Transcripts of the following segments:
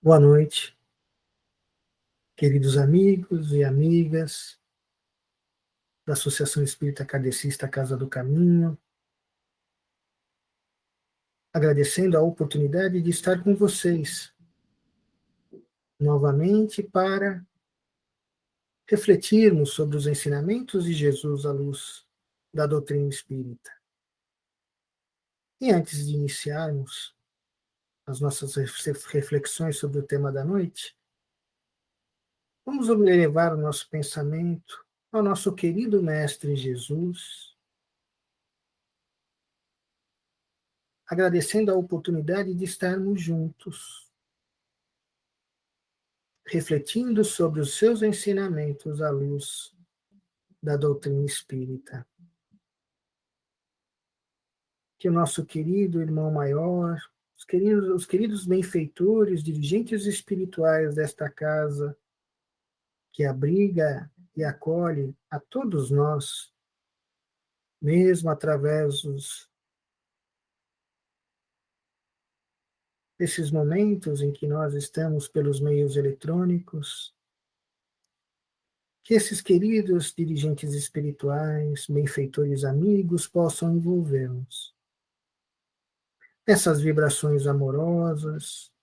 Boa noite, queridos amigos e amigas da Associação Espírita Kardecista Casa do Caminho, agradecendo a oportunidade de estar com vocês novamente para refletirmos sobre os ensinamentos de Jesus à luz da doutrina espírita. E antes de iniciarmos as nossas reflexões sobre o tema da noite, vamos elevar o nosso pensamento ao nosso querido Mestre Jesus, agradecendo a oportunidade de estarmos juntos, refletindo sobre os seus ensinamentos à luz da doutrina espírita. Que o nosso querido irmão maior, os queridos benfeitores, dirigentes espirituais desta casa, que abriga e acolhe a todos nós, mesmo através desses momentos em que nós estamos pelos meios eletrônicos, que esses queridos dirigentes espirituais, benfeitores amigos, possam envolver-nos nessas vibrações amorosas,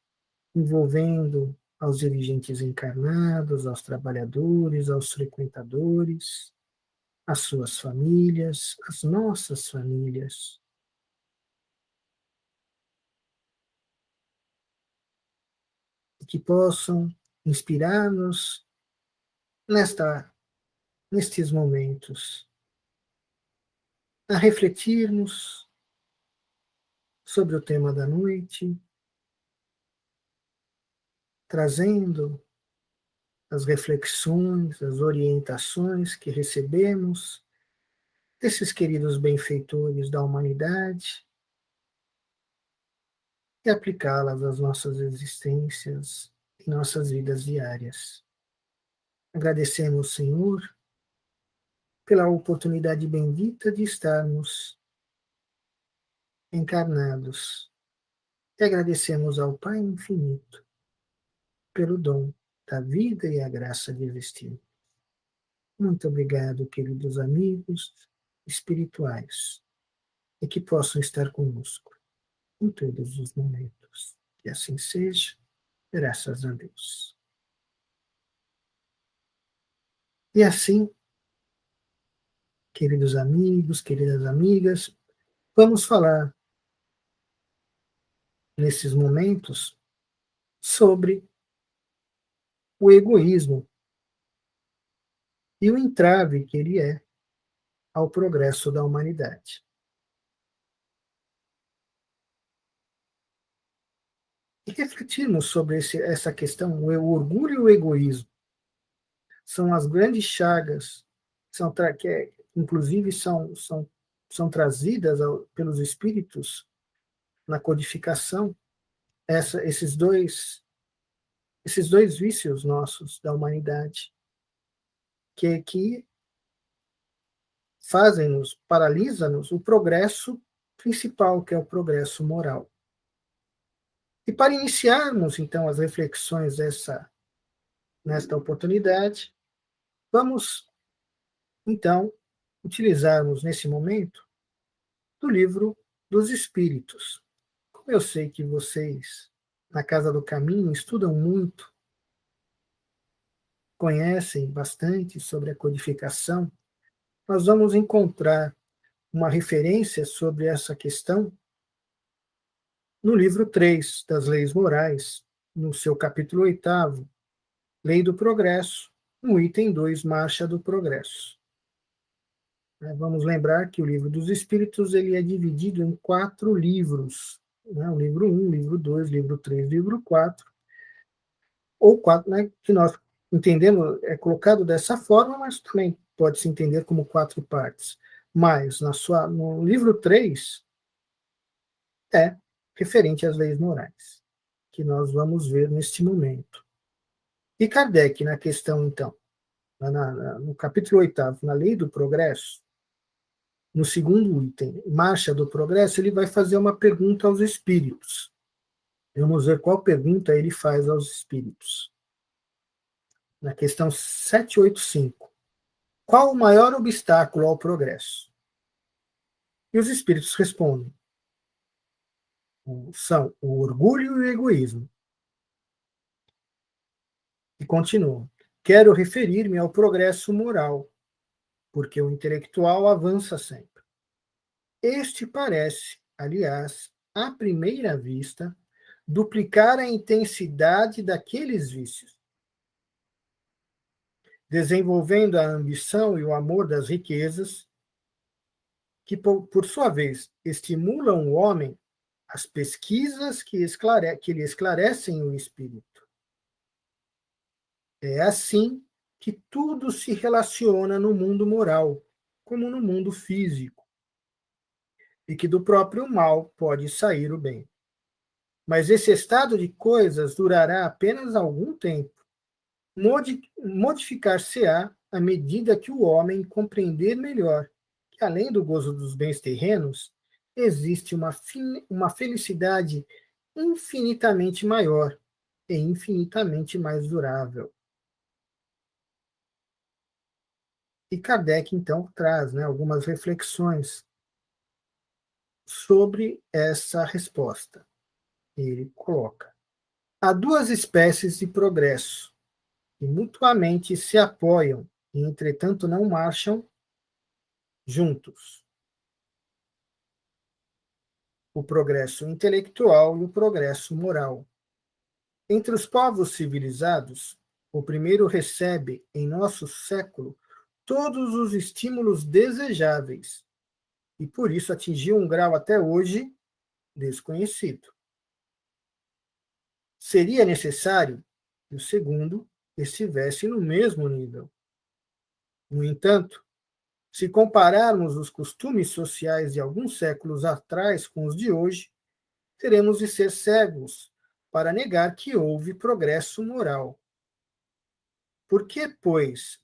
envolvendo aos dirigentes encarnados, aos trabalhadores, aos frequentadores, as suas famílias, as nossas famílias. E que possam inspirar-nos nestes momentos, a refletirmos sobre o tema da noite, trazendo as reflexões, as orientações que recebemos desses queridos benfeitores da humanidade e aplicá-las às nossas existências e nossas vidas diárias. Agradecemos, Senhor, pela oportunidade bendita de estarmos encarnados e agradecemos ao Pai infinito pelo dom da vida e a graça de existir. Muito obrigado, queridos amigos espirituais, e que possam estar conosco em todos os momentos. Que assim seja, graças a Deus. E assim, queridos amigos, queridas amigas, vamos falar nesses momentos sobre o egoísmo e o entrave que ele é ao progresso da humanidade. E refletirmos sobre essa questão, o orgulho e o egoísmo são as grandes chagas, inclusive são trazidas pelos espíritos na codificação, esses dois vícios nossos da humanidade, que fazem-nos, paralisa-nos o progresso principal, que é o progresso moral. E para iniciarmos, então, as reflexões nesta oportunidade, vamos, então, utilizarmos nesse momento do livro dos Espíritos. Como eu sei que vocês, na Casa do Caminho, estudam muito, conhecem bastante sobre a codificação, nós vamos encontrar uma referência sobre essa questão no livro 3 das Leis Morais, no seu capítulo 8º, Lei do Progresso, no item 2, Marcha do Progresso. Vamos lembrar que o Livro dos Espíritos ele é dividido em 4 livros, o livro 1, livro 2, livro 3, livro 4, ou 4, que nós entendemos, é colocado dessa forma, mas também pode se entender como 4 partes. Mas no livro 3 é referente às leis morais, que nós vamos ver neste momento. E Kardec, na questão, então, no capítulo 8º, na Lei do Progresso, no segundo item, Marcha do Progresso, ele vai fazer uma pergunta aos espíritos. Vamos ver qual pergunta ele faz aos espíritos. Na questão 785. Qual o maior obstáculo ao progresso? E os espíritos respondem: são o orgulho e o egoísmo. E continuam: quero referir-me ao progresso moral, porque o intelectual avança sempre. Este parece, aliás, à primeira vista, duplicar a intensidade daqueles vícios, desenvolvendo a ambição e o amor das riquezas, que, por sua vez, estimulam o homem às pesquisas que lhe esclarecem o espírito. É assim que tudo se relaciona no mundo moral, como no mundo físico, e que do próprio mal pode sair o bem. Mas esse estado de coisas durará apenas algum tempo. Modificar-se-á à medida que o homem compreender melhor que, além do gozo dos bens terrenos, existe uma felicidade infinitamente maior e infinitamente mais durável. E Kardec, então, traz, né, algumas reflexões sobre essa resposta. Ele coloca: há duas espécies de progresso que mutuamente se apoiam e, entretanto, não marcham juntos: o progresso intelectual e o progresso moral. Entre os povos civilizados, o primeiro recebe, em nosso século, todos os estímulos desejáveis e, por isso, atingiu um grau até hoje desconhecido. Seria necessário que o segundo estivesse no mesmo nível. No entanto, se compararmos os costumes sociais de alguns séculos atrás com os de hoje, teremos de ser cegos para negar que houve progresso moral. Por que, pois,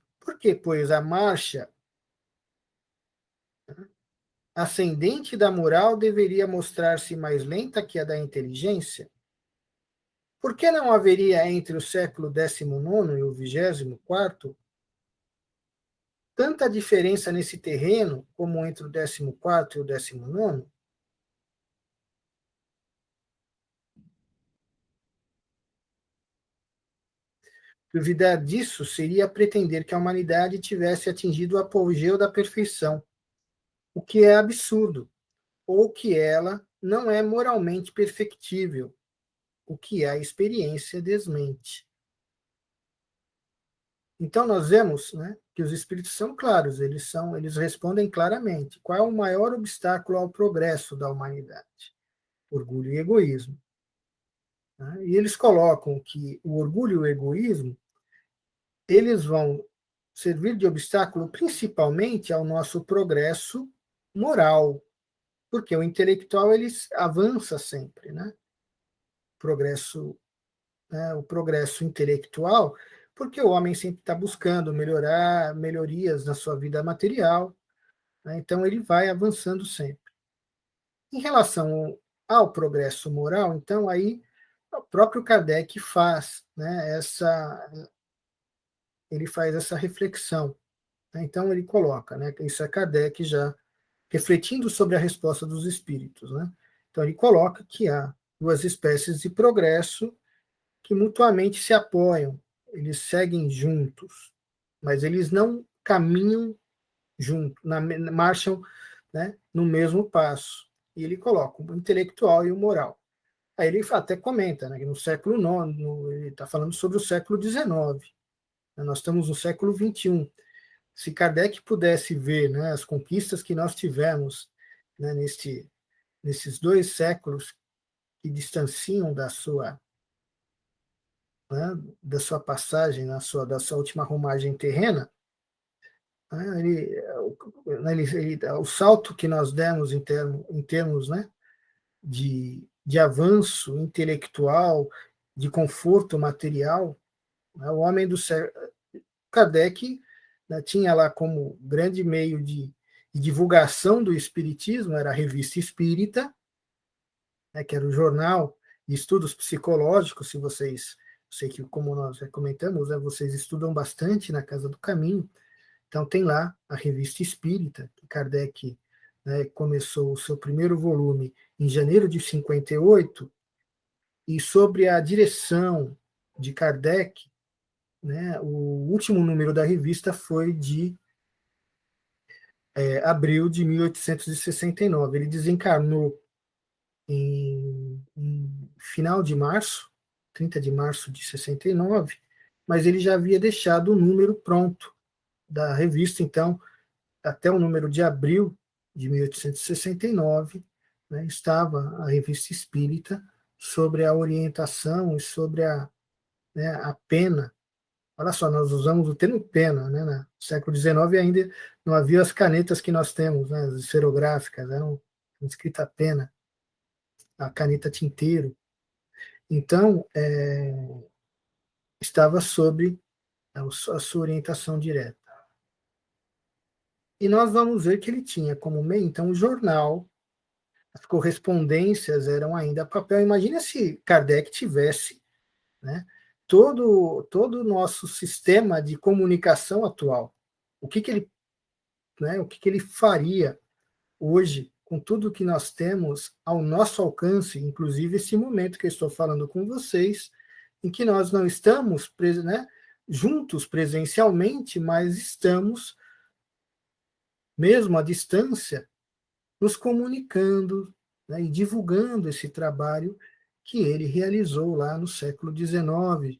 a marcha ascendente da moral deveria mostrar-se mais lenta que a da inteligência? Por que não haveria entre o século XIX e o XXIV tanta diferença nesse terreno como entre o 14º e o 19º? Duvidar disso seria pretender que a humanidade tivesse atingido o apogeu da perfeição, o que é absurdo, ou que ela não é moralmente perfectível, o que a experiência desmente. Então nós vemos, né, que os espíritos são claros, eles respondem claramente. Qual é o maior obstáculo ao progresso da humanidade? Orgulho e egoísmo. Né? E eles colocam que o orgulho e o egoísmo eles vão servir de obstáculo principalmente ao nosso progresso moral, porque o intelectual ele avança sempre, né? Progresso, né? O progresso intelectual, porque o homem sempre está buscando melhorias na sua vida material, né? Então ele vai avançando sempre. Em relação ao progresso moral, então aí o próprio Kardec faz, né? Ele faz essa reflexão. Então ele coloca, né? Isso é Kardec já refletindo sobre a resposta dos espíritos, né? Então ele coloca que há duas espécies de progresso que mutuamente se apoiam, eles seguem juntos, mas eles não caminham juntos, marcham, né, no mesmo passo. E ele coloca o intelectual e o moral. Aí ele até comenta, né, que no século IX, ele está falando sobre o século XIX, né, nós estamos no século XXI. Se Kardec pudesse ver, né, as conquistas que nós tivemos, né, nesses 2 séculos que distanciam né, da sua passagem, da sua última romagem terrena, né, o salto que nós demos em termos, né, de avanço intelectual, de conforto material, né, o homem do século Kardec, né, tinha lá como grande meio de divulgação do espiritismo, era a Revista Espírita, né, que era o jornal de estudos psicológicos, se vocês, sei que como nós já comentamos, né, vocês estudam bastante na Casa do Caminho, então tem lá a Revista Espírita, que Kardec, né, começou o seu primeiro volume em janeiro de 58, e sobre a direção de Kardec, né, o último número da revista foi de abril de 1869. Ele desencarnou em final de março, 30 de março de 69, mas ele já havia deixado o número pronto da revista, então, até o número de abril de 1869, né, estava a Revista Espírita sobre a orientação e sobre né, a pena. Olha só, nós usamos o termo pena, né? No século XIX ainda não havia as canetas que nós temos, né, as esferográficas, eram escrita a pena, a caneta tinteiro. Então, estava sob a sua orientação direta. E nós vamos ver que ele tinha como meio, então, o jornal, as correspondências eram ainda papel. Imagina se Kardec tivesse, né, todo o nosso sistema de comunicação atual. O que, que ele, né, o que, que ele faria hoje com tudo que nós temos ao nosso alcance, inclusive esse momento que eu estou falando com vocês, em que nós não estamos, né, juntos presencialmente, mas estamos, mesmo à distância, nos comunicando, né, e divulgando esse trabalho que ele realizou lá no século XIX,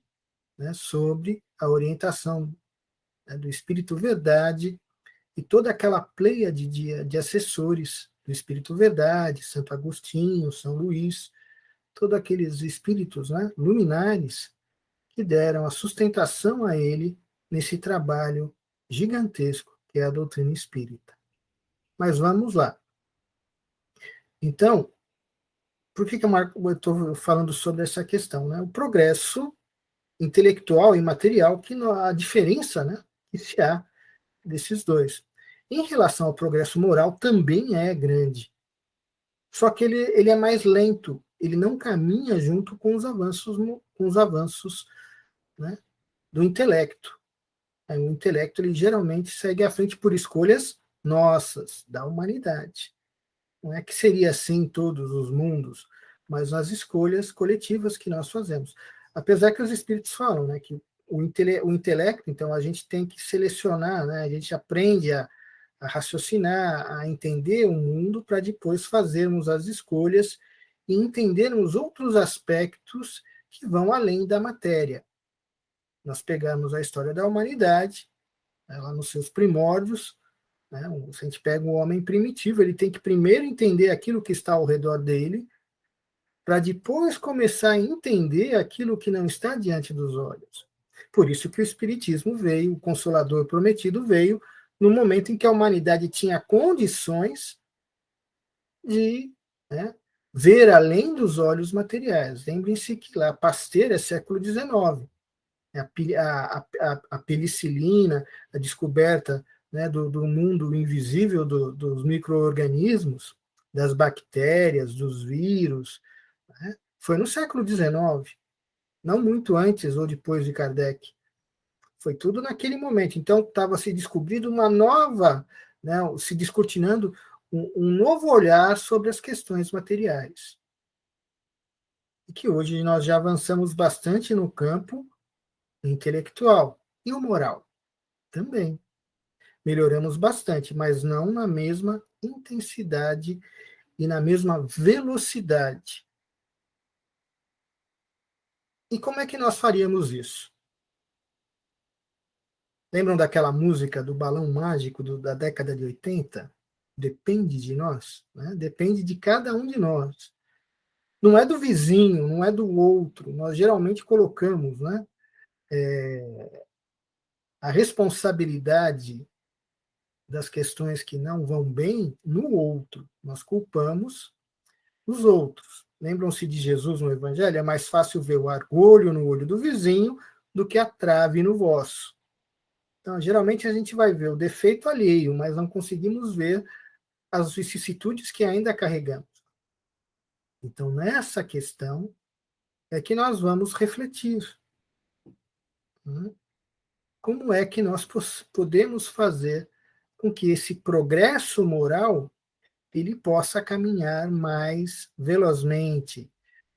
né, sobre a orientação, né, do Espírito Verdade e toda aquela pleiade de assessores do Espírito Verdade, Santo Agostinho, São Luís, todos aqueles espíritos, né, luminares que deram a sustentação a ele nesse trabalho gigantesco que é a doutrina espírita. Mas vamos lá. Então, por que eu estou falando sobre essa questão? Né? O progresso intelectual e material, a diferença, né, que se há desses dois. Em relação ao progresso moral, também é grande. Só que ele é mais lento, ele não caminha junto com os avanços, né, do intelecto. O intelecto ele geralmente segue à frente por escolhas nossas, da humanidade. Não é que seria assim em todos os mundos, mas nas escolhas coletivas que nós fazemos. Apesar que os espíritos falam, né, que o intelecto, então, a gente tem que selecionar, né, a gente aprende a raciocinar, a entender o mundo para depois fazermos as escolhas e entendermos outros aspectos que vão além da matéria. Nós pegamos a história da humanidade, ela nos seus primórdios, né? Se a gente pega um homem primitivo, ele tem que primeiro entender aquilo que está ao redor dele, para depois começar a entender aquilo que não está diante dos olhos. Por isso que o Espiritismo veio, o Consolador Prometido veio, no momento em que a humanidade tinha condições de, né, ver além dos olhos materiais. Lembrem-se que lá Pasteur é século XIX. A penicilina, a descoberta, né, do mundo invisível dos micro-organismos, das bactérias, dos vírus, né, foi no século XIX, não muito antes ou depois de Kardec. Foi tudo naquele momento. Então, estava se descobrindo uma nova, né, se descortinando um novo olhar sobre as questões materiais. E que hoje nós já avançamos bastante no campo intelectual e o moral também. Melhoramos bastante, mas não na mesma intensidade e na mesma velocidade. E como é que nós faríamos isso? Lembram daquela música do Balão Mágico da década de 80? Depende de nós, né? Depende de cada um de nós. Não é do vizinho, não é do outro. Nós geralmente colocamos, né, a responsabilidade das questões que não vão bem no outro. Nós culpamos os outros. Lembram-se de Jesus no Evangelho? É mais fácil ver o argolho no olho do vizinho do que a trave no vosso. Então, geralmente a gente vai ver o defeito alheio, mas não conseguimos ver as vicissitudes que ainda carregamos. Então, nessa questão, é que nós vamos refletir. Como é que nós podemos fazer com que esse progresso moral ele possa caminhar mais velozmente,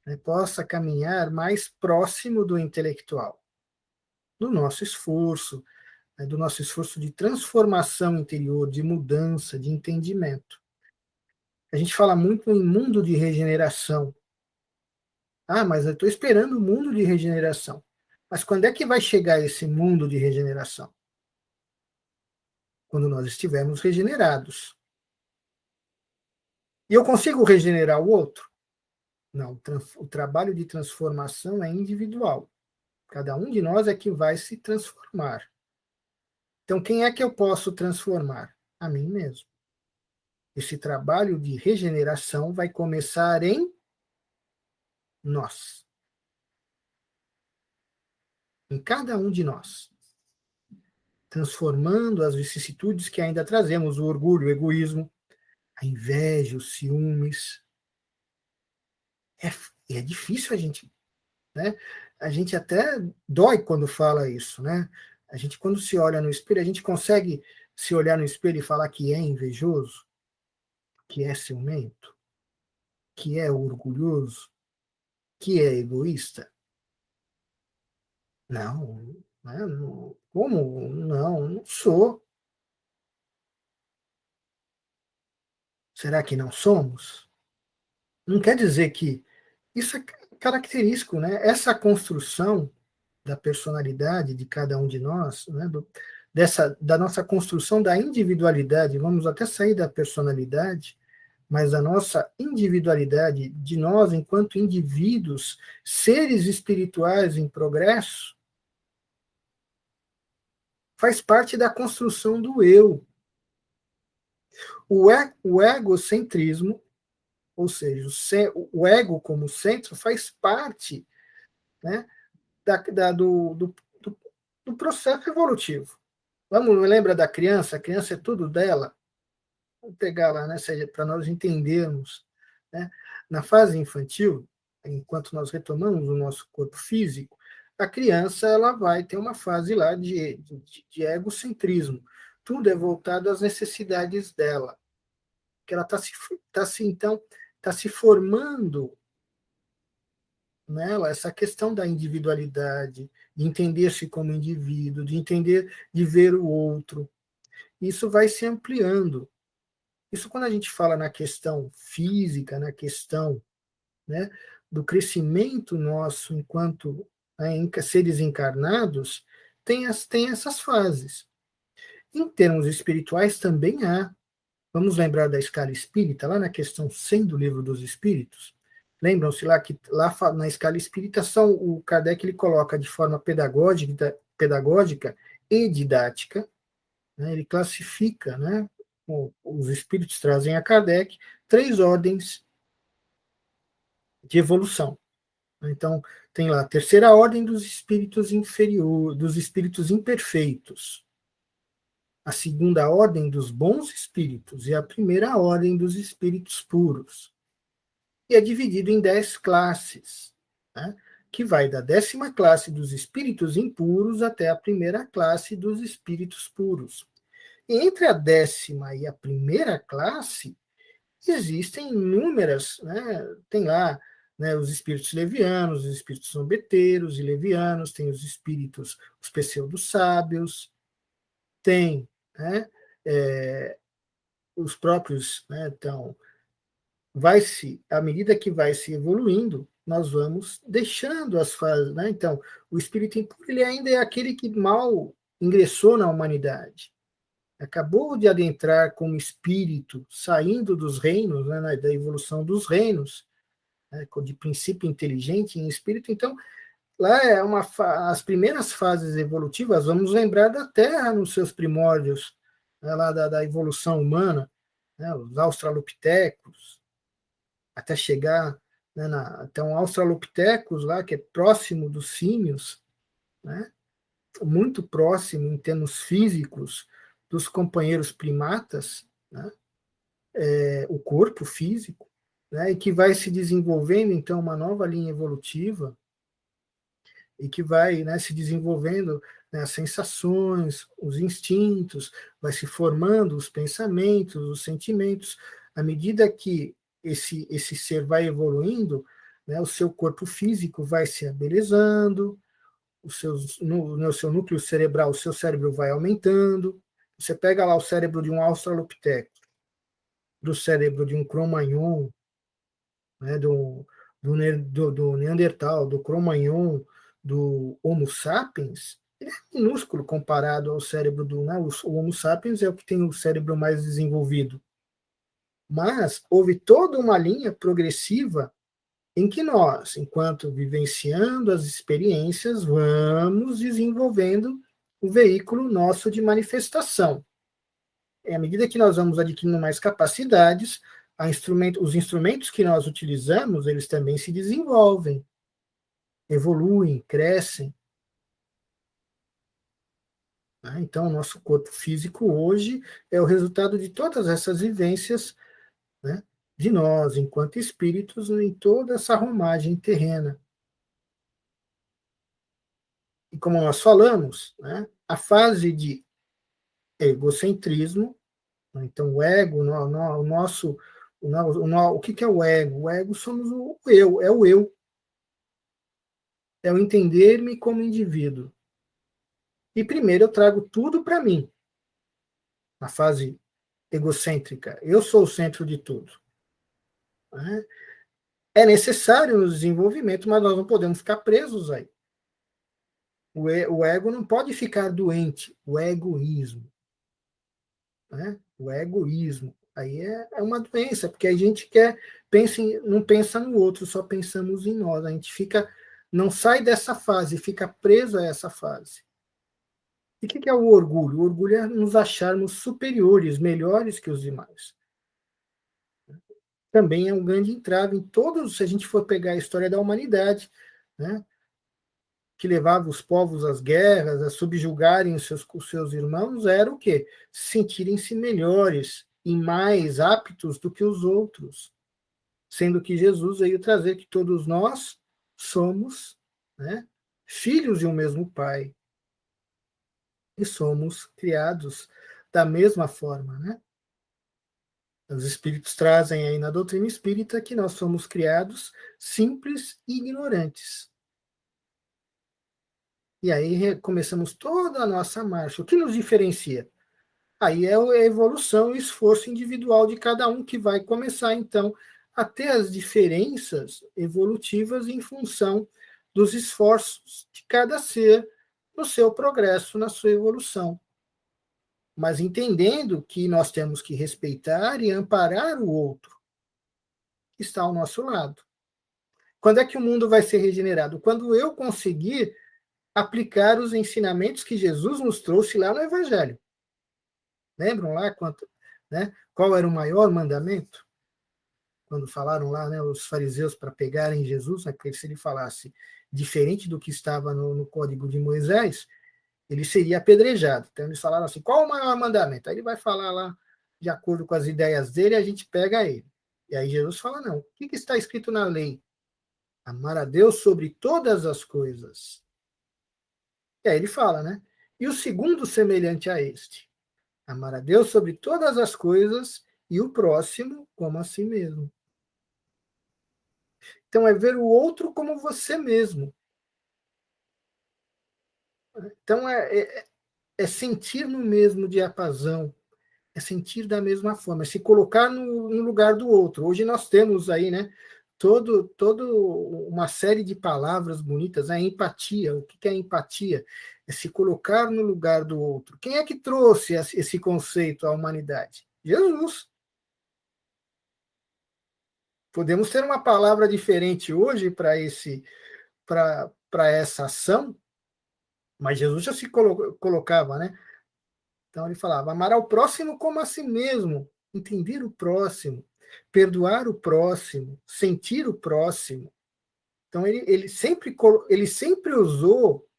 né, possa caminhar mais próximo do intelectual, do nosso esforço, né, do nosso esforço de transformação interior, de mudança, de entendimento. A gente fala muito em mundo de regeneração. Ah, mas eu estou esperando o mundo de regeneração. Mas quando é que vai chegar esse mundo de regeneração? Quando nós estivermos regenerados. E eu consigo regenerar o outro? Não, o trabalho de transformação é individual. Cada um de nós é que vai se transformar. Então, quem é que eu posso transformar? A mim mesmo. Esse trabalho de regeneração vai começar em nós. Em cada um de nós. Transformando as vicissitudes que ainda trazemos, o orgulho, o egoísmo, a inveja, os ciúmes. É difícil a gente, né? A gente até dói quando fala isso, né? A gente, quando se olha no espelho, a gente consegue se olhar no espelho e falar que é invejoso, que é ciumento, que é orgulhoso, que é egoísta? Não, né? Como? Não sou. Será que não somos? Não quer dizer que isso é característico, né? Essa construção da personalidade de cada um de nós, né? Da nossa construção da individualidade, vamos até sair da personalidade, mas da nossa individualidade, de nós enquanto indivíduos, seres espirituais em progresso, faz parte da construção do eu. O egocentrismo, ou seja, o ego como centro, faz parte, né, do processo evolutivo. Lembra da criança? A criança é tudo dela. Vamos pegar lá, né, para nós entendermos. Né? Na fase infantil, enquanto nós retomamos o nosso corpo físico, a criança ela vai ter uma fase lá de egocentrismo. Tudo é voltado às necessidades dela. Que ela então, está se formando nela essa questão da individualidade, de entender-se como indivíduo, de entender, de ver o outro. Isso vai se ampliando. Isso quando a gente fala na questão física, na questão, né, do crescimento nosso enquanto, né, seres encarnados, tem essas fases. Em termos espirituais também há. Vamos lembrar da escala espírita, lá na questão 100 do Livro dos Espíritos. Lembram-se lá que lá na escala espírita o Kardec ele coloca de forma pedagógica e didática, né, ele classifica, né, os espíritos trazem a Kardec 3 ordens de evolução. Então, tem lá a terceira ordem dos espíritos inferiores, dos espíritos imperfeitos, a segunda ordem dos bons espíritos e a primeira ordem dos espíritos puros. E é dividido em 10 classes, né, que vai da 10ª classe dos espíritos impuros até a primeira classe dos espíritos puros. E entre a 10ª e a primeira classe, existem inúmeras, né, tem lá, né, os espíritos levianos, os espíritos zombeteiros e levianos, tem os espíritos, os pseudo-sábios, tem, né, os próprios, né, então, à medida que vai se evoluindo, nós vamos deixando as fases, né, então, o espírito impuro, ele ainda é aquele que mal ingressou na humanidade, acabou de adentrar como espírito, saindo dos reinos, né, da evolução dos reinos, né, de princípio inteligente em espírito. Então, lá é as primeiras fases evolutivas, vamos lembrar da Terra nos seus primórdios, né, lá da evolução humana, né, os australopitecos, até chegar, né, então, australopitecos lá, que é próximo dos símios, né, muito próximo em termos físicos dos companheiros primatas, né, o corpo físico, né, e que vai se desenvolvendo, então, uma nova linha evolutiva, e que vai, né, se desenvolvendo, né, as sensações, os instintos, vai se formando os pensamentos, os sentimentos. À medida que esse ser vai evoluindo, né, o seu corpo físico vai se embelezando, no seu núcleo cerebral, o seu cérebro vai aumentando. Você pega lá o cérebro de um australopiteco, do cérebro de um Cro-Magnon, né, do Neandertal, do Cro-Magnon, do Homo sapiens, ele é minúsculo comparado ao cérebro do, né, o Homo sapiens é o que tem o cérebro mais desenvolvido. Mas houve toda uma linha progressiva em que nós, enquanto vivenciando as experiências, vamos desenvolvendo o veículo nosso de manifestação. À medida que nós vamos adquirindo mais capacidades, os instrumentos que nós utilizamos, eles também se desenvolvem, evoluem, crescem. Né? Então, o nosso corpo físico hoje é o resultado de todas essas vivências, né, de nós, enquanto espíritos, em toda essa romagem terrena. E como nós falamos, né, a fase de egocentrismo, né, então o ego, o nosso, o que é o ego? O ego somos o eu, é o eu, é o entender-me como indivíduo. E primeiro eu trago tudo para mim, na fase egocêntrica. Eu sou o centro de tudo. Né? É necessário no desenvolvimento, mas nós não podemos ficar presos aí. O ego não pode ficar doente, o egoísmo. Né? O egoísmo. Aí é uma doença, porque a gente não pensa no outro, só pensamos em nós. A gente não sai dessa fase, fica preso a essa fase. E o que é o orgulho? O orgulho é nos acharmos superiores, melhores que os demais. Também é um grande entrave em todos, se a gente for pegar a história da humanidade, né, que levava os povos às guerras, a subjugarem os seus irmãos, era o quê? Sentirem-se melhores e mais aptos do que os outros. Sendo que Jesus veio trazer que todos nós somos, né, filhos de um mesmo Pai e somos criados da mesma forma, né? Os espíritos trazem aí na doutrina espírita que nós somos criados simples e ignorantes. E aí começamos toda a nossa marcha. O que nos diferencia? Aí é a evolução e o esforço individual de cada um que vai começar, então, a ter as diferenças evolutivas em função dos esforços de cada ser no seu progresso, na sua evolução. Mas entendendo que nós temos que respeitar e amparar o outro que está ao nosso lado. Quando é que o mundo vai ser regenerado? Quando eu conseguir aplicar os ensinamentos que Jesus nos trouxe lá no Evangelho. Lembram lá né, qual era o maior mandamento? Quando falaram lá, né, os fariseus para pegarem Jesus, né, porque se ele falasse diferente do que estava no Código de Moisés, ele seria apedrejado. Então eles falaram assim, qual o maior mandamento? Aí ele vai falar lá, de acordo com as ideias dele, e a gente pega ele. E aí Jesus fala, não, o que está escrito na lei? Amar a Deus sobre todas as coisas. E aí ele fala, né? E o segundo semelhante a este, amar a Deus sobre todas as coisas e o próximo como a si mesmo. Então é ver o outro como você mesmo. Então é sentir no mesmo diapasão, é sentir da mesma forma, é se colocar no lugar do outro. Hoje nós temos aí, né, todo uma série de palavras bonitas, a empatia. O que é empatia? É se colocar no lugar do outro. Quem é que trouxe esse conceito à humanidade? Jesus. Podemos ter uma palavra diferente hoje para essa ação, mas Jesus já se colocava, né? Então ele falava: amar ao próximo como a si mesmo, entender o próximo, perdoar o próximo, sentir o próximo. Então ele sempre usou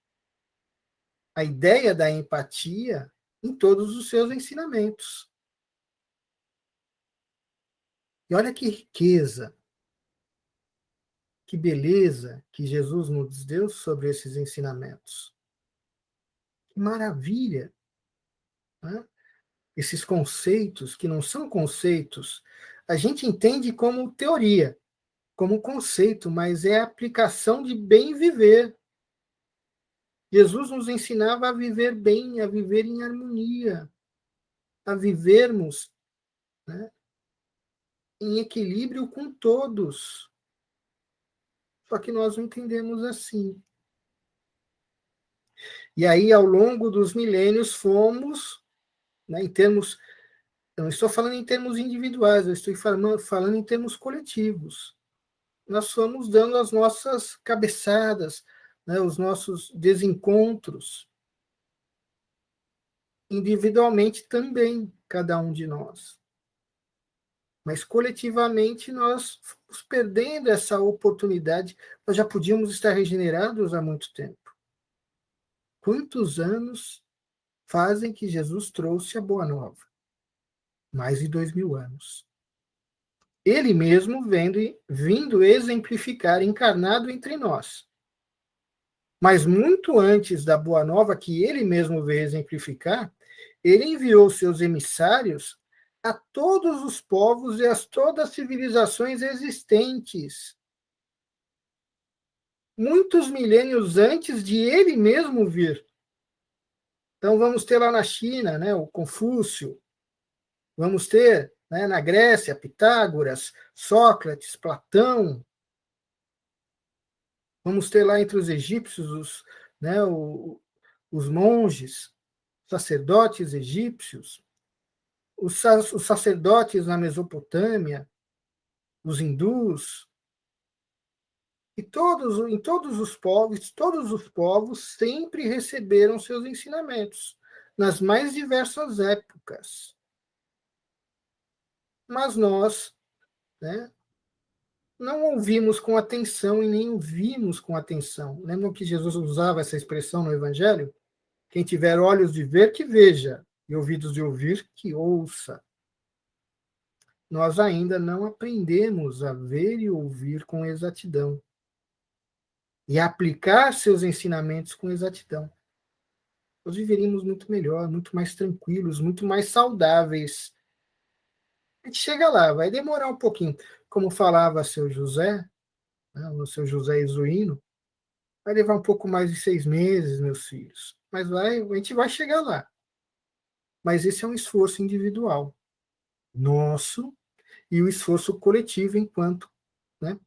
a ideia da empatia em todos os seus ensinamentos. E olha que riqueza. Que beleza que Jesus nos deu sobre esses ensinamentos. Que maravilha, né? Esses conceitos, que não são conceitos, a gente entende como teoria, como conceito, mas é a aplicação de bem viver. Jesus nos ensinava a viver bem, a viver em harmonia, a vivermos, né, em equilíbrio com todos. Só que nós não entendemos assim. E aí, ao longo dos milênios, fomos, né, em termos, eu não estou falando em termos individuais, eu estou falando em termos coletivos. Nós fomos dando as nossas cabeçadas, né, os nossos desencontros, individualmente também, cada um de nós. Mas coletivamente nós fomos perdendo essa oportunidade. Nós já podíamos estar regenerados há muito tempo. Quantos anos fazem que Jesus trouxe a Boa Nova? Mais de 2000 anos. Ele mesmo vindo exemplificar, encarnado entre nós. Mas muito antes da Boa Nova, que ele mesmo veio exemplificar, ele enviou seus emissários a todos os povos e a todas as civilizações existentes, muitos milênios antes de ele mesmo vir. Então vamos ter lá na China, né, o Confúcio, vamos ter, né, na Grécia, Pitágoras, Sócrates, Platão, vamos ter lá entre os egípcios né, os monges, sacerdotes egípcios, os sacerdotes na Mesopotâmia, os hindus, e em todos os povos sempre receberam seus ensinamentos, nas mais diversas épocas. Mas nós, né, não ouvimos com atenção e nem ouvimos com atenção. Lembram que Jesus usava essa expressão no Evangelho? Quem tiver olhos de ver, que veja, e ouvidos de ouvir, que ouça. Nós ainda não aprendemos a ver e ouvir com exatidão e a aplicar seus ensinamentos com exatidão. Nós viveríamos muito melhor, muito mais tranquilos, muito mais saudáveis. A gente chega lá, vai demorar um pouquinho. Como falava seu José, né, o seu José Izuíno, vai levar um pouco mais de 6 meses, meus filhos. Mas a gente vai chegar lá. Mas esse é um esforço individual nosso e o esforço coletivo enquanto, né,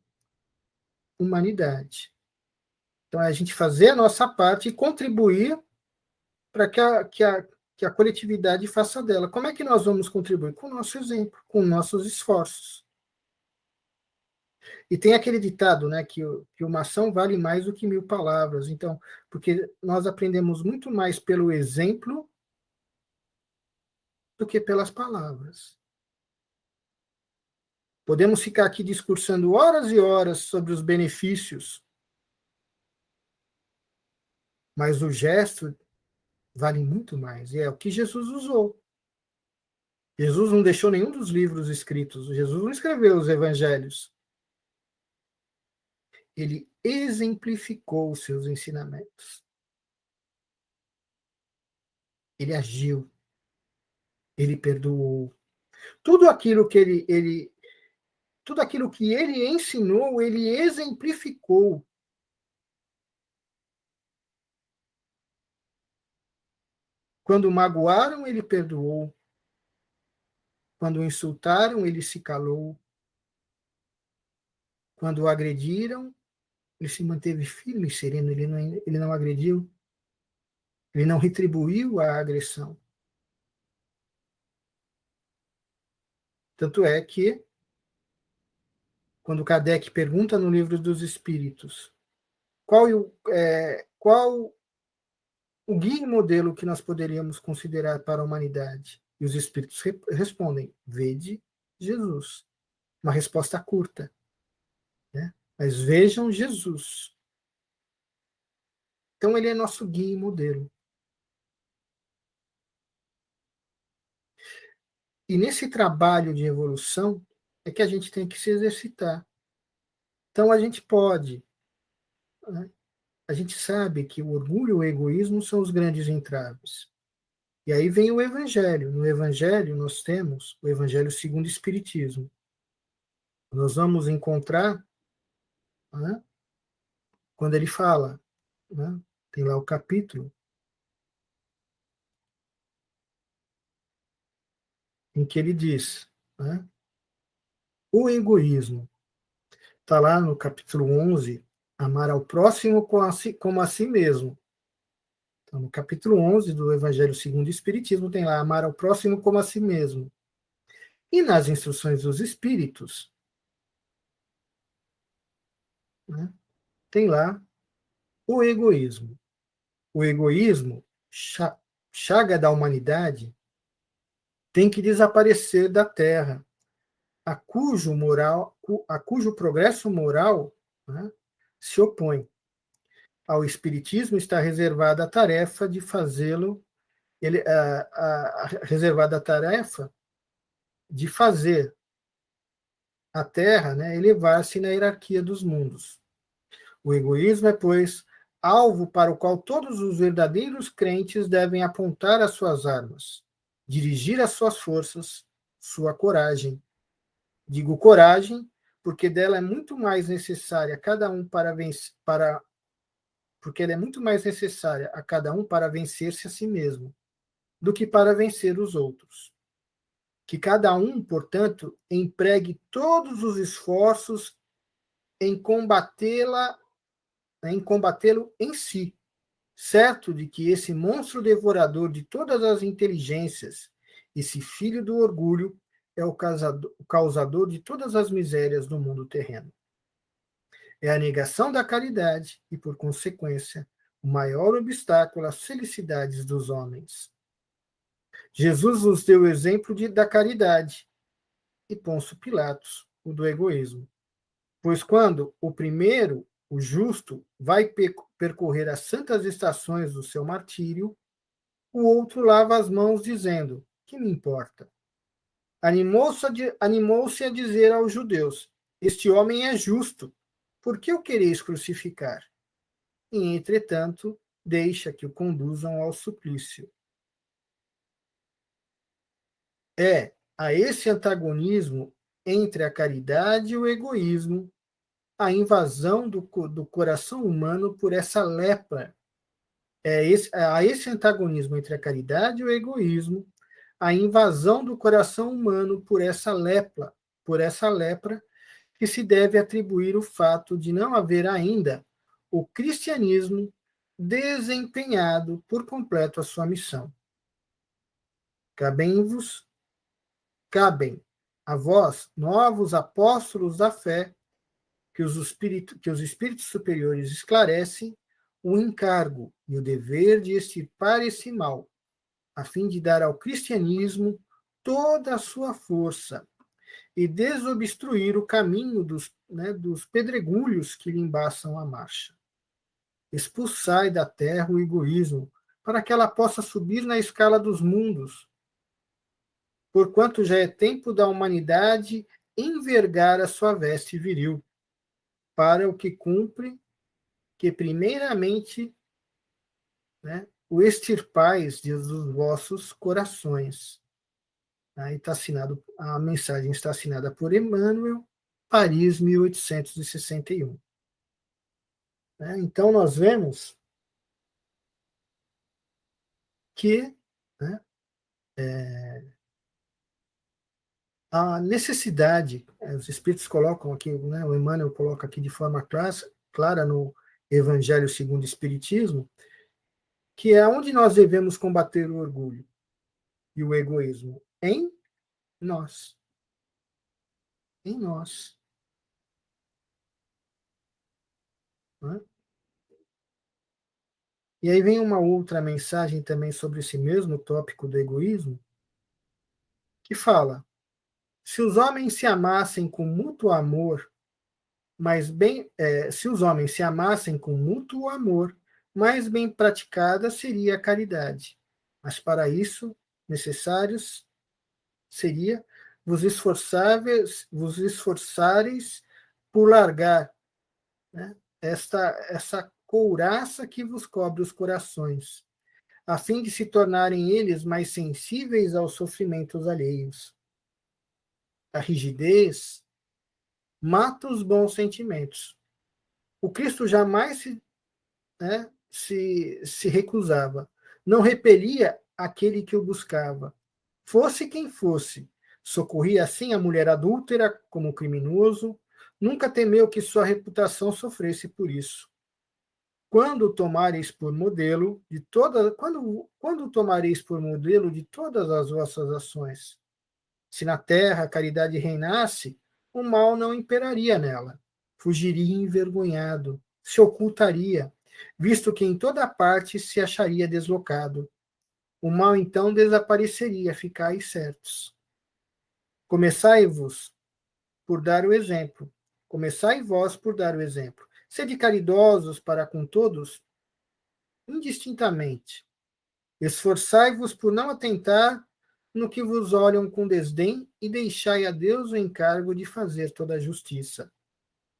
humanidade. Então, é a gente fazer a nossa parte e contribuir para que a coletividade faça dela. Como é que nós vamos contribuir? Com o nosso exemplo, com nossos esforços. E tem aquele ditado, né, que uma ação vale mais do que 1000 palavras. Então, porque nós aprendemos muito mais pelo exemplo do que pelas palavras. Podemos ficar aqui discursando horas e horas sobre os benefícios, mas o gesto vale muito mais. E é o que Jesus usou. Jesus não deixou nenhum dos livros escritos. Jesus não escreveu os evangelhos. Ele exemplificou os seus ensinamentos. Ele agiu. Ele perdoou. Tudo aquilo que tudo aquilo que ele ensinou, ele exemplificou. Quando magoaram, ele perdoou. Quando insultaram, ele se calou. Quando o agrediram, ele se manteve firme e sereno, ele não agrediu, ele não retribuiu a agressão. Tanto é que, quando Kardec pergunta no Livro dos Espíritos qual o guia e modelo que nós poderíamos considerar para a humanidade, e os Espíritos respondem: vede Jesus. Uma resposta curta, né? Mas vejam Jesus. Então, ele é nosso guia e modelo. E nesse trabalho de evolução é que a gente tem que se exercitar. Então, a gente pode, né? A gente sabe que o orgulho e o egoísmo são os grandes entraves. E aí vem o Evangelho. No Evangelho, nós temos o Evangelho segundo o Espiritismo. Nós vamos encontrar, né, quando ele fala, né, tem lá o capítulo, em que ele diz, né, o egoísmo. Está lá no capítulo 11, amar ao próximo como a si mesmo. Então, no capítulo 11 do Evangelho segundo o Espiritismo, tem lá, amar ao próximo como a si mesmo. E nas instruções dos Espíritos, né, tem lá o egoísmo. O egoísmo, chaga da humanidade, tem que desaparecer da Terra, a cujo progresso moral, né, se opõe. Ao Espiritismo está reservada a tarefa de fazê-lo, reservada a tarefa de fazer a Terra, né, elevar-se na hierarquia dos mundos. O egoísmo é, pois, alvo para o qual todos os verdadeiros crentes devem apontar as suas armas, dirigir as suas forças, sua coragem. Digo coragem, porque dela é muito mais necessária a cada um porque ela é muito mais necessária a cada um para vencer-se a si mesmo, do que para vencer os outros. Que cada um, portanto, empregue todos os esforços em combatê-lo em si, certo de que esse monstro devorador de todas as inteligências, esse filho do orgulho, é o causador de todas as misérias do mundo terreno. É a negação da caridade e, por consequência, o maior obstáculo às felicidades dos homens. Jesus nos deu o exemplo da caridade e Pôncio Pilatos o do egoísmo. Pois quando o primeiro, o justo, vai percorrer as santas estações do seu martírio, o outro lava as mãos, dizendo: que me importa? Animou-se a dizer aos judeus: este homem é justo, por que o quereis crucificar? E, entretanto, deixa que o conduzam ao suplício. É a esse antagonismo entre a caridade e o egoísmo, a invasão do coração humano por essa lepra. A esse antagonismo entre a caridade e o egoísmo, a invasão do coração humano por essa lepra, que se deve atribuir o fato de não haver ainda o cristianismo desempenhado por completo a sua missão. Cabem-vos, cabem a vós, novos apóstolos da fé, que os espíritos superiores esclarecem, o encargo e o dever de extirpar esse mal, a fim de dar ao cristianismo toda a sua força e desobstruir o caminho dos pedregulhos que lhe embaçam a marcha. Expulsai da terra o egoísmo, para que ela possa subir na escala dos mundos, porquanto já é tempo da humanidade envergar a sua veste viril, para o que cumpre que primeiramente, né, o extirpais dos vossos corações. Aí está assinado, a mensagem está assinada por Emmanuel, Paris, 1861. Né? Então, nós vemos que, né, a necessidade, os Espíritos colocam aqui, né, o Emmanuel coloca aqui de forma clara no Evangelho segundo o Espiritismo, que é onde nós devemos combater o orgulho e o egoísmo. Em nós. Em nós. Né? E aí vem uma outra mensagem também sobre esse mesmo tópico do egoísmo, que fala: se os homens se amassem com mútuo amor, se os homens se amassem com mútuo amor, mais bem praticada seria a caridade. Mas para isso, necessários seria vos esforçareis por largar né, essa couraça que vos cobre os corações, a fim de se tornarem eles mais sensíveis aos sofrimentos alheios. A rigidez mata os bons sentimentos. O Cristo jamais se recusava, não repelia aquele que o buscava, fosse quem fosse. Socorria assim a mulher adúltera como o criminoso, nunca temeu que sua reputação sofresse por isso. Quando tomareis por modelo de todas, quando tomareis por modelo de todas as vossas ações? Se na terra a caridade reinasse, o mal não imperaria nela. Fugiria envergonhado, se ocultaria, visto que em toda parte se acharia deslocado. O mal então desapareceria, ficais certos. Começai-vos por dar o exemplo. Começai vós por dar o exemplo. Sede caridosos para com todos, indistintamente. Esforçai-vos por não atentar no que vos olham com desdém e deixai a Deus o encargo de fazer toda a justiça.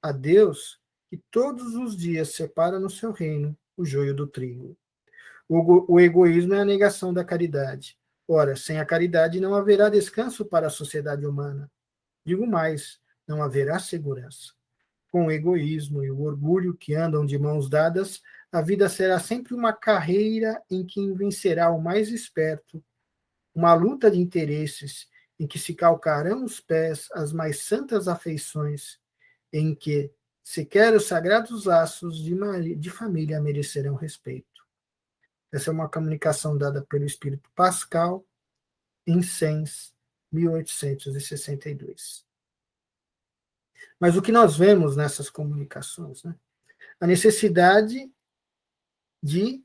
A Deus que todos os dias separa no seu reino o joio do trigo. O egoísmo é a negação da caridade. Ora, sem a caridade não haverá descanso para a sociedade humana. Digo mais, não haverá segurança. Com o egoísmo e o orgulho que andam de mãos dadas, a vida será sempre uma carreira em que vencerá o mais esperto, uma luta de interesses em que se calcarão os pés as mais santas afeições, em que sequer os sagrados laços de família merecerão respeito. Essa é uma comunicação dada pelo Espírito Pascal em Sens, 1862. Mas o que nós vemos nessas comunicações, né? A necessidade de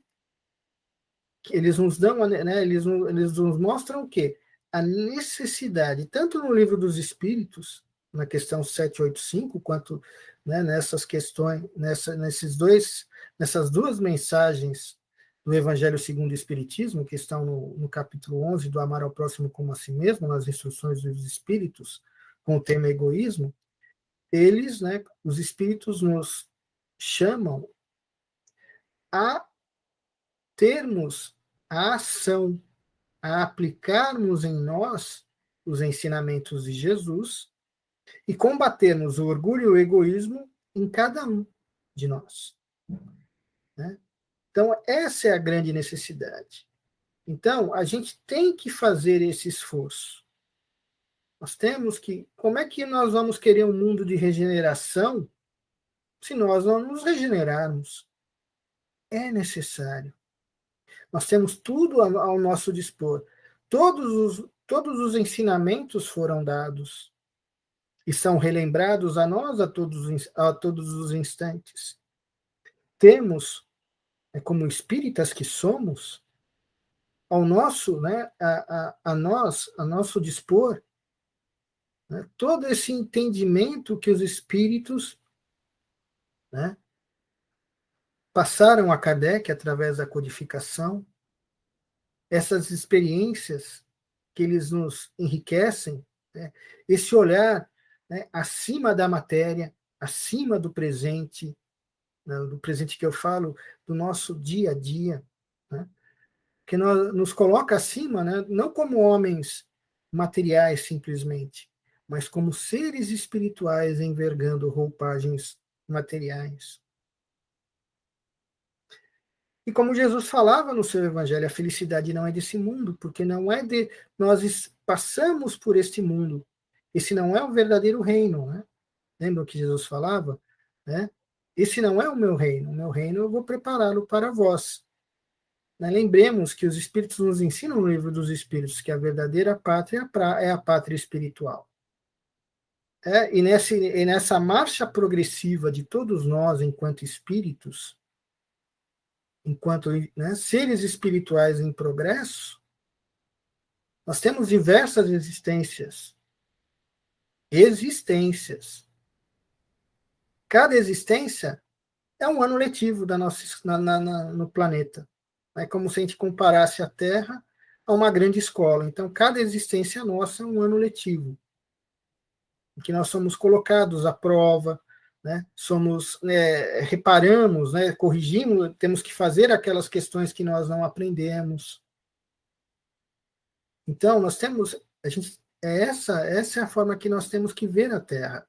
que eles nos dão, né, eles nos mostram o quê? A necessidade, tanto no livro dos Espíritos, na questão 785, quanto, né, nessas questões, nessas duas mensagens do Evangelho segundo o Espiritismo, que estão no capítulo 11 do Amar ao Próximo como a si mesmo, nas instruções dos Espíritos, com o tema egoísmo, eles, né, os Espíritos nos chamam a termos a ação, a aplicarmos em nós os ensinamentos de Jesus e combatermos o orgulho e o egoísmo em cada um de nós. Né? Então, essa é a grande necessidade. Então, a gente tem que fazer esse esforço. Nós temos que. Como é que nós vamos querer um mundo de regeneração se nós não nos regenerarmos? É necessário. Nós temos tudo ao nosso dispor. Todos os ensinamentos foram dados e são relembrados a nós a todos os instantes. Temos, como espíritas que somos, ao nosso, né, a nosso dispor, né, todo esse entendimento que os espíritos, né, passaram a Kardec através da codificação, essas experiências que eles nos enriquecem, né, esse olhar, né, acima da matéria, acima do presente, né, do presente que eu falo, do nosso dia a dia, né, que nos coloca acima, né, não como homens materiais simplesmente, mas como seres espirituais envergando roupagens materiais. E como Jesus falava no seu evangelho, a felicidade não é desse mundo, porque não é de nós passamos por este mundo. Esse não é o verdadeiro reino, né? Lembra o que Jesus falava, né? Esse não é o meu reino eu vou prepará-lo para vós. Né? Lembremos que os Espíritos nos ensinam no livro dos Espíritos que a verdadeira pátria é a pátria espiritual. E nessa marcha progressiva de todos nós, enquanto espíritos, enquanto, né, seres espirituais em progresso, nós temos diversas existências. Existências. Cada existência é um ano letivo da nossa, no planeta. É como se a gente comparasse a Terra a uma grande escola. Então, cada existência nossa é um ano letivo, em que nós somos colocados à prova, né? Reparamos, né? Corrigimos, temos que fazer aquelas questões que nós não aprendemos. Então, nós temos, essa é a forma que nós temos que ver a Terra.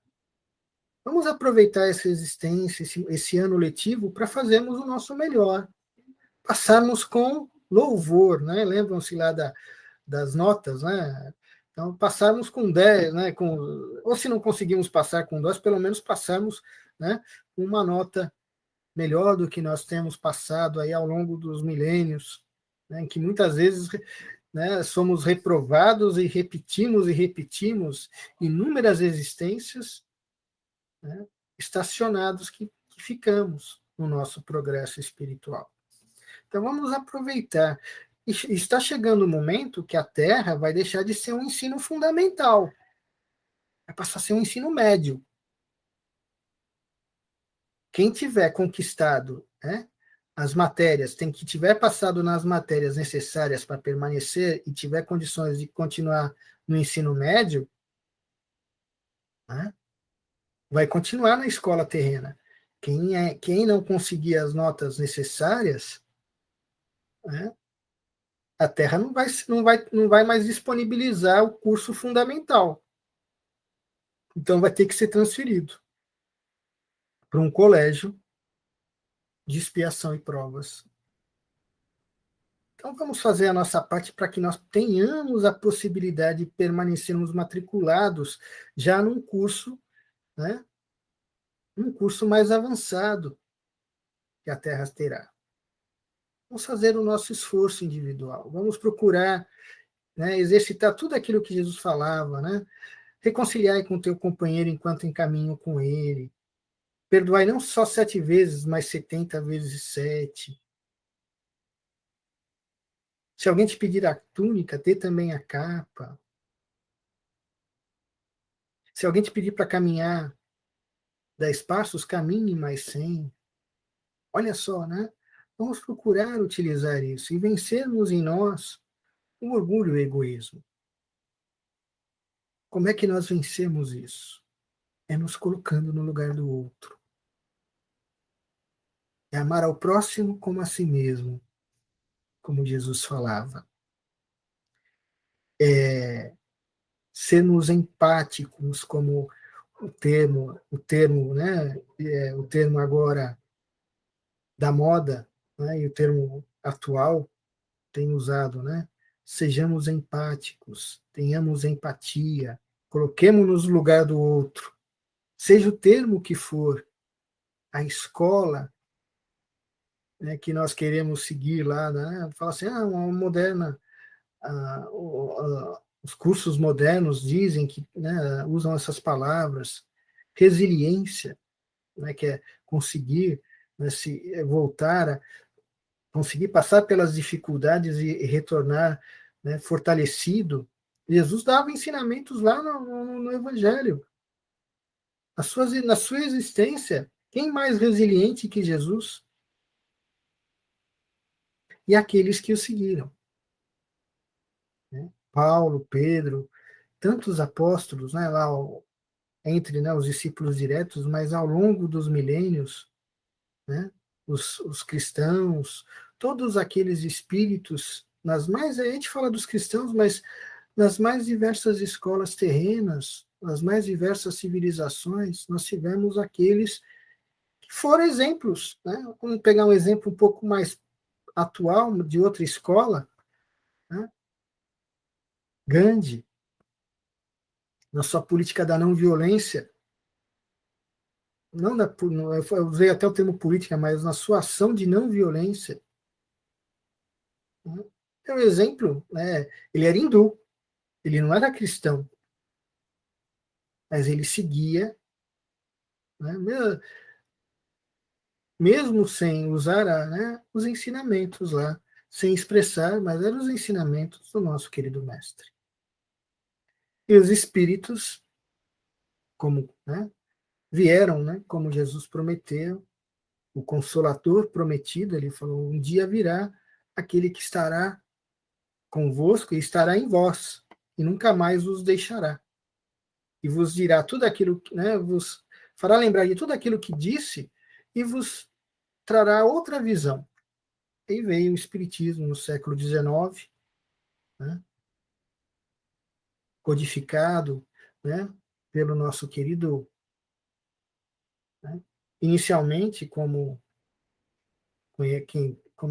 Vamos aproveitar essa existência, esse ano letivo, para fazermos o nosso melhor, passarmos com louvor, né? Lembram-se lá das notas, né? Então, passarmos com 10, né? Ou se não conseguimos passar com 2, pelo menos passarmos, né? Uma nota melhor do que nós temos passado aí ao longo dos milênios, né? Em que muitas vezes, né, somos reprovados e repetimos inúmeras existências, né, estacionados que ficamos no nosso progresso espiritual. Então vamos aproveitar. Está chegando o momento que a Terra vai deixar de ser um ensino fundamental, vai passar a ser um ensino médio. Quem tiver conquistado, né, as matérias, que tiver passado nas matérias necessárias para permanecer e tiver condições de continuar no ensino médio, né, vai continuar na escola terrena. Quem não conseguir as notas necessárias, né, a Terra não vai mais disponibilizar o curso fundamental. Então vai ter que ser transferido para um colégio de expiação e provas. Então vamos fazer a nossa parte para que nós tenhamos a possibilidade de permanecermos matriculados já num curso, né, um curso mais avançado que a Terra terá. Vamos fazer o nosso esforço individual, vamos procurar, né, exercitar tudo aquilo que Jesus falava, né, reconciliar com o teu companheiro enquanto em caminho com ele, perdoai não só 7 vezes, mas 70 vezes 7. Se alguém te pedir a túnica, dê também a capa. Se alguém te pedir para caminhar 10 passos, caminhe mais 100. Olha só, né? Vamos procurar utilizar isso e vencermos em nós o orgulho e o egoísmo. Como é que nós vencemos isso? É nos colocando no lugar do outro. É amar ao próximo como a si mesmo, como Jesus falava. É sermos empáticos, como né? O termo agora da moda, né? E o termo atual tem usado, né? Sejamos empáticos, tenhamos empatia, coloquemos-nos no lugar do outro, seja o termo que for, a escola, né, que nós queremos seguir lá, né? Fala assim, uma moderna, os cursos modernos dizem que, né, usam essas palavras, resiliência, né, que é conseguir, né, se voltar a conseguir passar pelas dificuldades e retornar, né, fortalecido. Jesus dava ensinamentos lá no Evangelho. Na sua existência, quem mais resiliente que Jesus? E aqueles que o seguiram. Né? Paulo, Pedro, tantos apóstolos, né, lá entre, né, os discípulos diretos, mas ao longo dos milênios, né, os cristãos, todos aqueles espíritos, a gente fala dos cristãos, mas nas mais diversas escolas terrenas, nas mais diversas civilizações, nós tivemos aqueles que foram exemplos. Né? Vamos pegar um exemplo um pouco mais atual, de outra escola, né? Gandhi, na sua política da não violência, não da, eu usei até o termo política, mas na sua ação de não violência. Né? É um exemplo, né? Ele era hindu, ele não era cristão, mas ele seguia, né, mesmo sem usar né, os ensinamentos lá, sem expressar, mas eram os ensinamentos do nosso querido mestre. E os espíritos, como, né, vieram, né, como Jesus prometeu, o Consolador prometido, ele falou, um dia virá aquele que estará convosco e estará em vós, e nunca mais os deixará. E vos dirá tudo aquilo, né, vos fará lembrar de tudo aquilo que disse e vos trará outra visão. Aí veio o Espiritismo no século XIX, né, codificado, né, pelo nosso querido, né, inicialmente como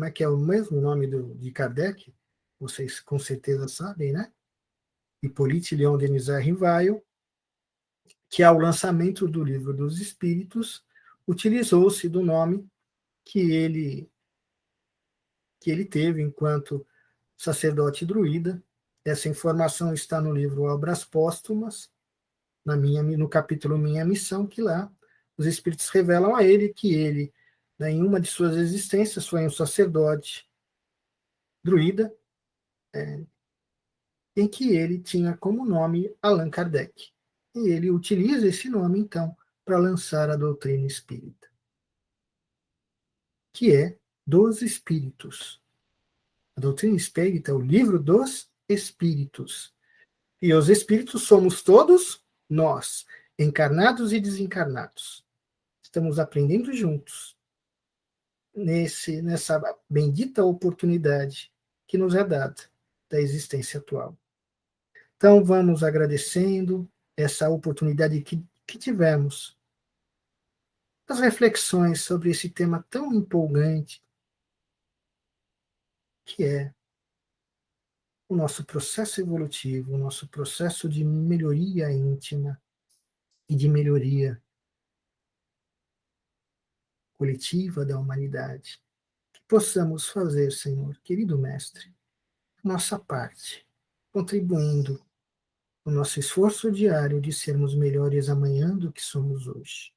é que é o mesmo nome de Kardec? Vocês com certeza sabem, né? Hippolyte Léon Denis Rivail, que ao lançamento do Livro dos Espíritos, utilizou-se do nome que ele, que ele teve enquanto sacerdote druida. Essa informação está no livro Obras Póstumas, no capítulo Minha Missão, que lá os Espíritos revelam a ele que ele, né, em uma de suas existências, foi um sacerdote druida, em que ele tinha como nome Allan Kardec. E ele utiliza esse nome, então, para lançar a doutrina espírita, que é dos Espíritos. A doutrina espírita é o livro dos Espíritos. E os Espíritos somos todos nós, encarnados e desencarnados. Estamos aprendendo juntos nessa bendita oportunidade que nos é dada da existência atual. Então, vamos agradecendo essa oportunidade que tivemos, as reflexões sobre esse tema tão empolgante, que é o nosso processo evolutivo, o nosso processo de melhoria íntima e de melhoria coletiva da humanidade. Que possamos fazer, Senhor, querido Mestre, nossa parte, contribuindo no nosso esforço diário de sermos melhores amanhã do que somos hoje.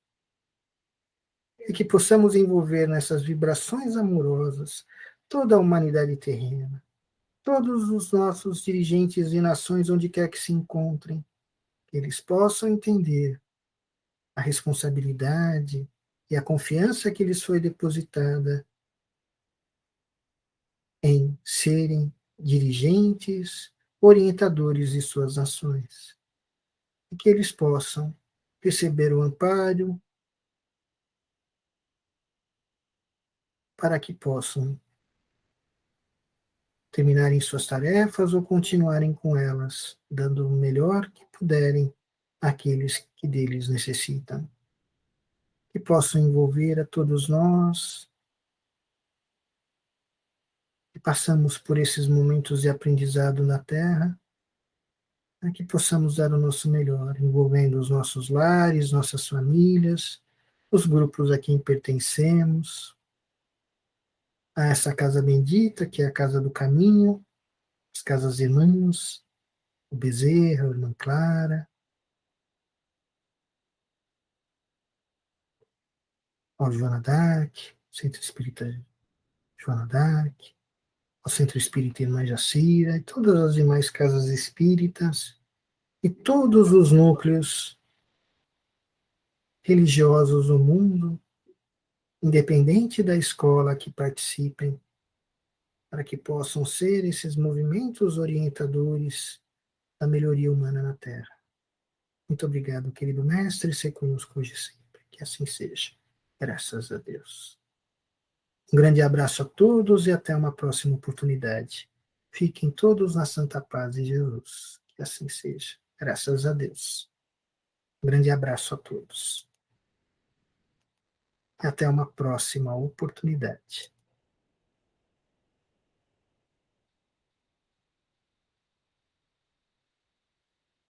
E que possamos envolver nessas vibrações amorosas toda a humanidade terrena, todos os nossos dirigentes e nações, onde quer que se encontrem, que eles possam entender a responsabilidade e a confiança que lhes foi depositada em serem dirigentes, orientadores de suas ações, e que eles possam receber o amparo para que possam terminarem suas tarefas ou continuarem com elas, dando o melhor que puderem àqueles que deles necessitam. Que possam envolver a todos nós que passamos por esses momentos de aprendizado na Terra, para que possamos dar o nosso melhor, envolvendo os nossos lares, nossas famílias, os grupos a quem pertencemos, a essa casa bendita, que é a casa do caminho, as casas irmãs, o Bezerra, a irmã Clara, ao Joana d'Arc, Centro Espírita Joana d'Arc, ao Centro Espírita Irmã Jacira, e todas as demais casas espíritas, e todos os núcleos religiosos do mundo, independente da escola que participem, para que possam ser esses movimentos orientadores da melhoria humana na Terra. Muito obrigado, querido mestre, ser conosco hoje e sempre. Que assim seja. Graças a Deus. Um grande abraço a todos e até uma próxima oportunidade. Fiquem todos na santa paz de Jesus. Que assim seja. Graças a Deus. Um grande abraço a todos. E até uma próxima oportunidade.